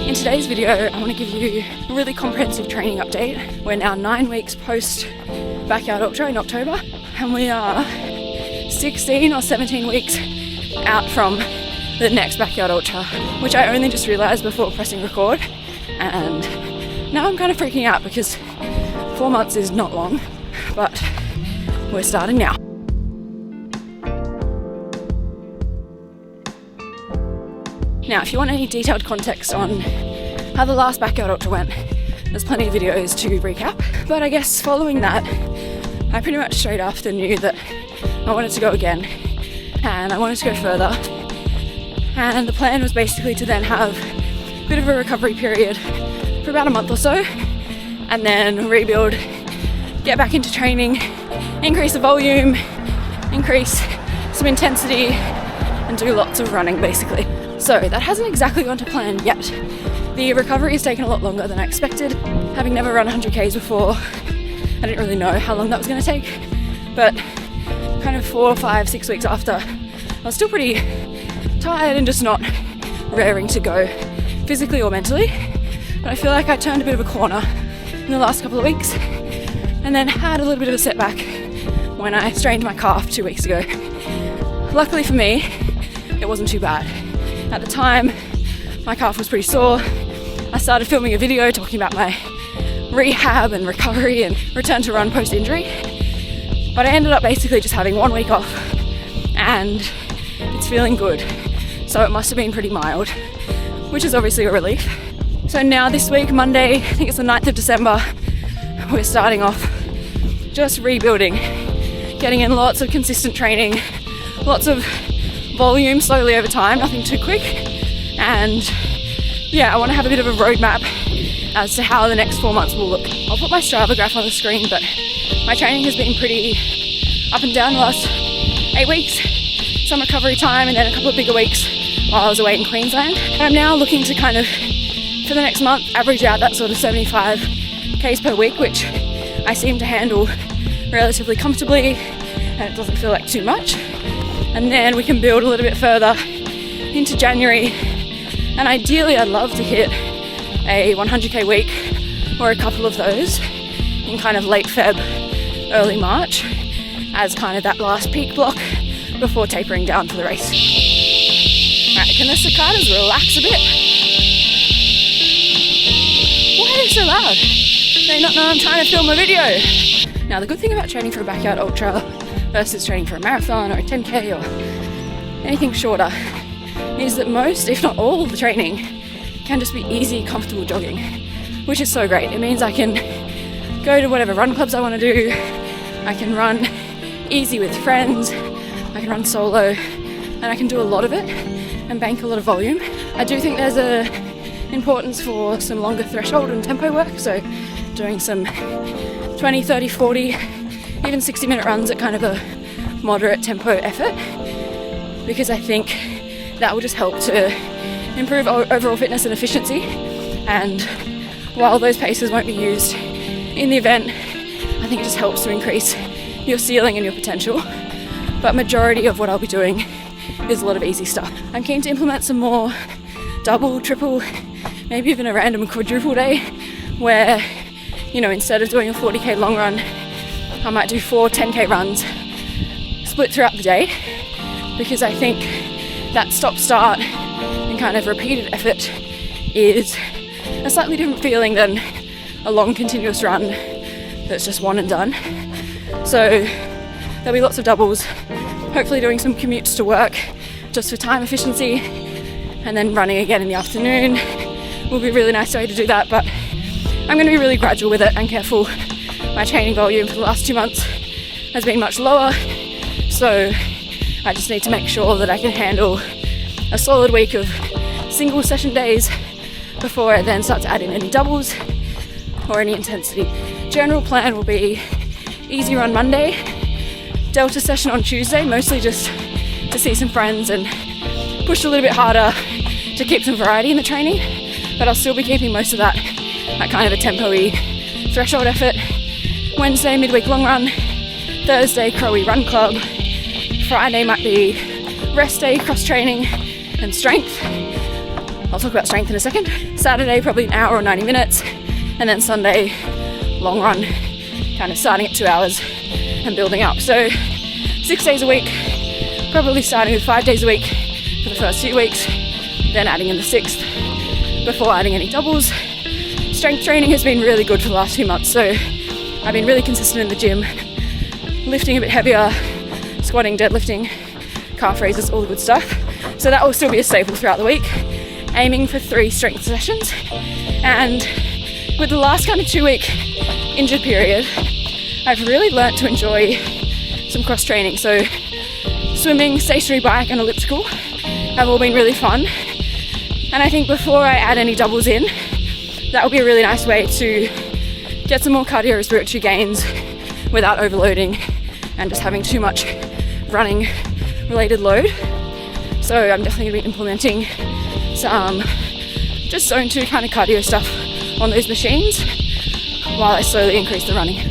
In today's video, I want to give you a really comprehensive training update. We're now 9 weeks post Backyard Ultra in October, and we are 16 or 17 weeks out from the next Backyard Ultra, which I only just realised before pressing record, and now I'm kind of freaking out because 4 months is not long, but we're starting now. Now, if you want any detailed context on how the last Backyard Ultra went, there's plenty of videos to recap. But I guess following that, I pretty much straight after knew that I wanted to go again, and I wanted to go further. And the plan was basically to then have a bit of a recovery period for about a month or so, and then rebuild, get back into training, increase the volume, increase some intensity, and do lots of running basically. So that hasn't exactly gone to plan yet. The recovery has taken a lot longer than I expected. Having never run 100Ks before, I didn't really know how long that was going to take. But kind of 4, 5, 6 weeks after, I was still pretty tired and just not raring to go physically or mentally. But I feel like I turned a bit of a corner in the last couple of weeks, and then had a little bit of a setback when I strained my calf 2 weeks ago. Luckily for me, it wasn't too bad. At the time, my calf was pretty sore. I started filming a video talking about my rehab and recovery and return to run post-injury. But I ended up basically just having 1 week off, and it's feeling good. So it must have been pretty mild, which is obviously a relief. So now this week, Monday, I think it's the 9th of December, we're starting off just rebuilding, getting in lots of consistent training, lots of volume slowly over time, nothing too quick. And yeah, I want to have a bit of a roadmap as to how the next 4 months will look. I'll put my Strava graph on the screen, but my training has been pretty up and down the last 8 weeks. Some recovery time and then a couple of bigger weeks while I was away in Queensland. And I'm now looking to kind of, for the next month, average out that sort of 75 Ks per week, which I seem to handle relatively comfortably, and it doesn't feel like too much. And then we can build a little bit further into January, and ideally I'd love to hit a 100k week or a couple of those in kind of late Feb, early March as kind of that last peak block before tapering down for the race. Alright, can the cicadas relax a bit? Why are they so loud? They not know I'm trying to film a video. Now, the good thing about training for a Backyard Ultra versus training for a marathon or a 10k or anything shorter is that most, if not all, of the training can just be easy, comfortable jogging, which is so great. It means I can go to whatever run clubs I want to do, I can run easy with friends, I can run solo, and I can do a lot of it and bank a lot of volume. I do think there's a importance for some longer threshold and tempo work, so doing some 20, 30, 40, even 60-minute runs at kind of a moderate tempo effort, because I think that will just help to improve overall fitness and efficiency. And while those paces won't be used in the event, I think it just helps to increase your ceiling and your potential. But majority of what I'll be doing is a lot of easy stuff. I'm keen to implement some more double, triple, maybe even a random quadruple day where, you know, instead of doing a 40k long run, I might do 4 10k runs split throughout the day, because I think that stop-start and kind of repeated effort is a slightly different feeling than a long continuous run that's just one and done. So there'll be lots of doubles, hopefully doing some commutes to work just for time efficiency, and then running again in the afternoon will be a really nice way to do that. But I'm going to be really gradual with it and careful. My training volume for the last 2 months has been much lower, so I just need to make sure that I can handle a solid week of single session days before I then start to add in any doubles or any intensity. General plan will be easy run Monday, delta session on Tuesday, mostly just to see some friends and push a little bit harder to keep some variety in the training, but I'll still be keeping most of that at kind of a tempo-y threshold effort. Wednesday, midweek long run. Thursday, Crowy Run Club. Friday might be rest day, cross training and strength. I'll talk about strength in a second. Saturday, probably an hour or 90 minutes. And then Sunday, long run, kind of starting at 2 hours and building up. So 6 days a week, probably starting with 5 days a week for the first few weeks, then adding in the 6th before adding any doubles. Strength training has been really good for the last few months. So I've been really consistent in the gym, lifting a bit heavier, squatting, deadlifting, calf raises, all the good stuff. So that will still be a staple throughout the week. Aiming for 3 strength sessions. And with the last kind of 2-week injured period, I've really learnt to enjoy some cross training. So swimming, stationary bike and elliptical have all been really fun. And I think before I add any doubles in, that will be a really nice way to get some more cardiorespiratory gains without overloading and just having too much running related load. So I'm definitely going to be implementing some just zone 2 kind of cardio stuff on those machines while I slowly increase the running.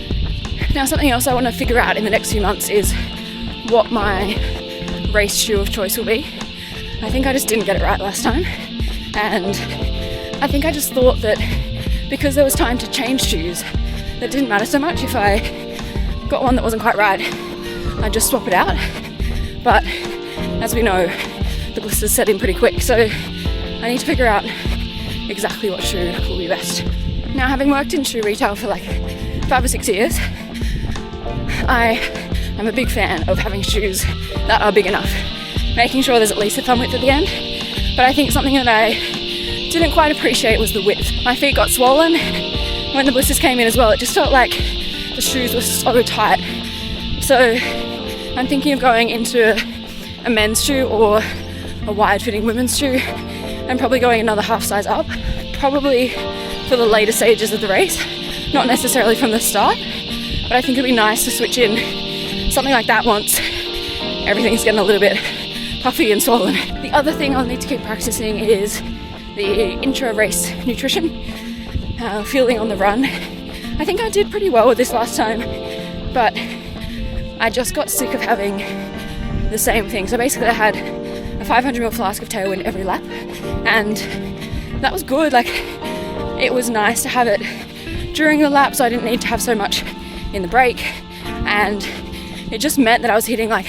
Now, something else I want to figure out in the next few months is what my race shoe of choice will be. I think I just didn't get it right last time, and I think I just thought that because there was time to change shoes, that didn't matter so much if I got one that wasn't quite right. I'd just swap it out. But as we know, the blisters set in pretty quick, so I need to figure out exactly what shoe will be best. Now, having worked in shoe retail for like 5 or 6 years, I am a big fan of having shoes that are big enough, making sure there's at least a thumb width at the end. But I think something that I didn't quite appreciate was the width. My feet got swollen when the blisters came in as well. It just felt like the shoes were so tight. So I'm thinking of going into a men's shoe or a wide-fitting women's shoe and probably going another half size up, probably for the later stages of the race, not necessarily from the start, but I think it'd be nice to switch in something like that once everything's getting a little bit puffy and swollen. The other thing I'll need to keep practicing is the intra-race nutrition, fueling on the run. I think I did pretty well with this last time, but I just got sick of having the same thing. So basically I had a 500ml flask of Tailwind every lap, and that was good. Like, it was nice to have it during the lap, so I didn't need to have so much in the break, and it just meant that I was hitting like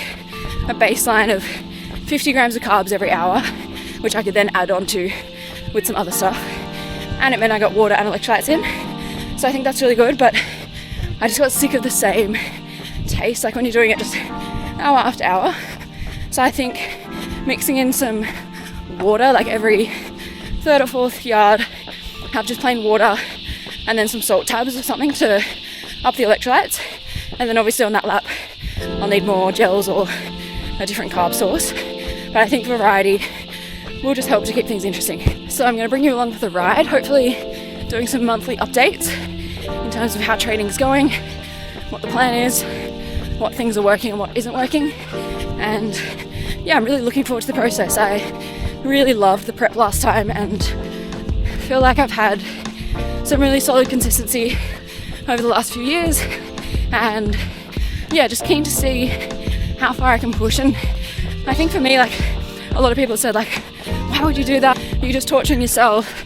a baseline of 50 grams of carbs every hour, which I could then add on to with some other stuff, and it meant I got water and electrolytes in, so I think that's really good. But I just got sick of the same taste, like when you're doing it just hour after hour. So I think mixing in some water, like every 3rd or 4th yard, have just plain water and then some salt tabs or something to up the electrolytes, and then obviously on that lap I'll need more gels or a different carb source. But I think variety will just help to keep things interesting. So I'm going to bring you along for the ride, hopefully doing some monthly updates in terms of how training's going, what the plan is, what things are working and what isn't working. And yeah, I'm really looking forward to the process. I really loved the prep last time and feel like I've had some really solid consistency over the last few years, and yeah, just keen to see how far I can push. And I think for me, like, a lot of people said, like, why would you do that? You're just torturing yourself,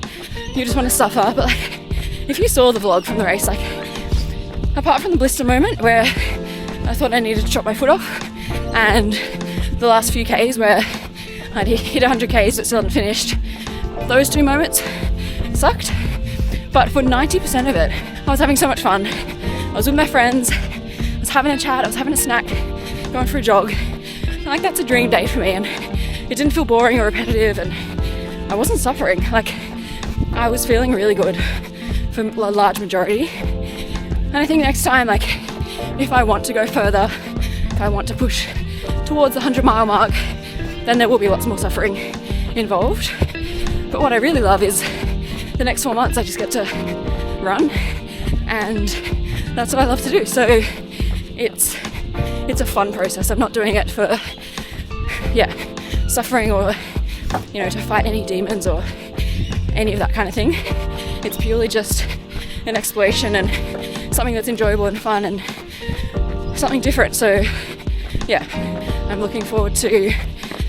you just want to suffer. But like, if you saw the vlog from the race, like, apart from the blister moment where I thought I needed to chop my foot off, and the last few Ks where I'd hit 100 Ks but still hadn't finished, those 2 moments sucked. But for 90% of it, I was having so much fun. I was with my friends, I was having a chat, I was having a snack, going for a jog. And like, that's a dream day for me, and it didn't feel boring or repetitive, and I wasn't suffering. Like, I was feeling really good for a large majority. And I think next time, like, if I want to go further, if I want to push towards the 100-mile mark, then there will be lots more suffering involved. But what I really love is the next 4 months I just get to run, and that's what I love to do. So it's a fun process. I'm not doing it for suffering or to fight any demons or any of that kind of thing. It's purely just an exploration and something that's enjoyable and fun and something different. So yeah, I'm looking forward to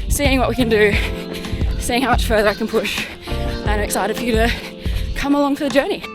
seeing what we can do, seeing how much further I can push, and I'm excited for you to come along for the journey.